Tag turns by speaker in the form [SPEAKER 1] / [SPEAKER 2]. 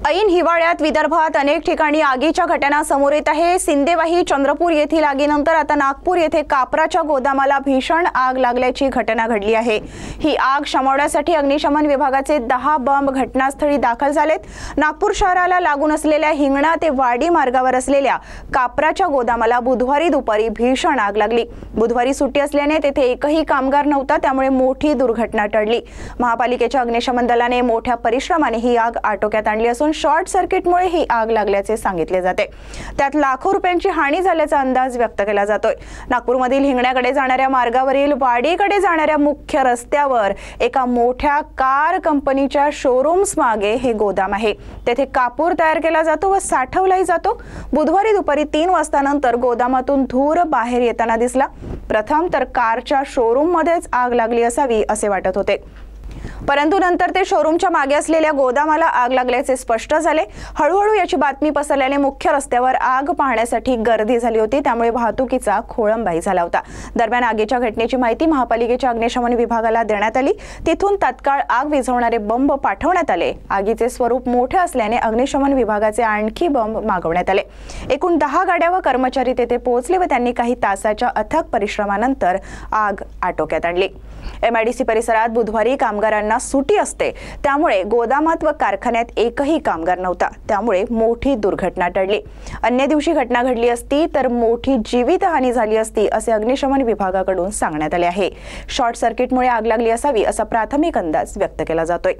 [SPEAKER 1] ऐन हिवाळ्यात विदर्भात अनेक ठिकाणी आगीच्या घटना समोर येत आहे। सिंदेवाही चंद्रपूर येथील आगीनंतर आता नागपूर येथे कापराच्या गोदामाला भीषण आग लागल्याची घटना घडली आहे। ही आग शमवण्यासाठी अग्निशमन विभागाचे 10 बंब घटनास्थळी दाखल झालेत। नागपूर शहराला लागून असलेल्या हिंगणा ते वाडी मार्गावर असलेल्या कापराच्या गोदामाला बुधवारी दुपारी भीषण आग लागली। बुधवारी सुट्टी असल्याने तेथे एकही कामगार नव्हता, त्यामुळे मोठी दुर्घटना टळली। महापालिकेच्या अग्निशमन दलाने मोठ्या परिश्रमाने ही आग आटोक्यात आणली असून शॉर्ट सर्किटमुळे ही आग लागल्याचे सांगितले जाते। त्यात लाखो रुपयांची हानी झाल्याचा अंदाज व्यक्त केला जातोय। नागपूरमधील हिंगण्याकडे जाणाऱ्या मार्गावरील वाडीकडे जाणाऱ्या मुख्य रस्त्यावर एका मोठ्या कार कंपनीच्या शोरूम्स मागे हे गोदाम आहे। तेथे कापूर तयार केला जातो व साठवलाही जातो। बुधवारी दुपारी 3 वाजता नंतर गोदामातून धूर बाहेर येताना दिसला। प्रथम तर कारच्या शोरूम मध्येच आग लागली असावी असे वाटत होते, परंतु नंतर ते शोरूमच्या मागे असलेल्या गोदामाला आग लागल्याचे स्पष्ट झाले। हळूहळू याची बातमी पसरल्याने मुख्य रस्त्यावर आग पाहण्यासाठी गर्दी झाली होती, त्यामुळे वाहतुकीचा खोळंबाही झाला होता। दरम्यान आगीच्या घटनेची माहिती महापालिकेच्या अग्निशमन विभागाला देण्यात आली। तिथून तत्काळ आग विझवणारे बंब पाठवण्यात आले। आगीचे स्वरूप मोठे असल्याने अग्निशमन विभागाचे आणखी बंब मागवण्यात आले। एकूण 10 गाड्या व कर्मचारी तेथे पोहोचले व त्यांनी काही तासाच्या अथक परिश्रमानंतर आग आटोक्यात आणली। MIDC परिसरात बुधवारी कामगारांना सुट्टी असते, त्यामुळे गोदामात व कारखान्यात एकही कामगार नव्हता, त्यामुळे मोठी दुर्घटना टळली। अन्य दिवशी घटना घडली असती तर मोठी जीवितहानी झाली असती असे अग्निशमन विभागाकडून सांगण्यात आले आहे। शॉर्ट सर्किटमुळे आग लागली असावी असा प्राथमिक अंदाज व्यक्त केला जातोय।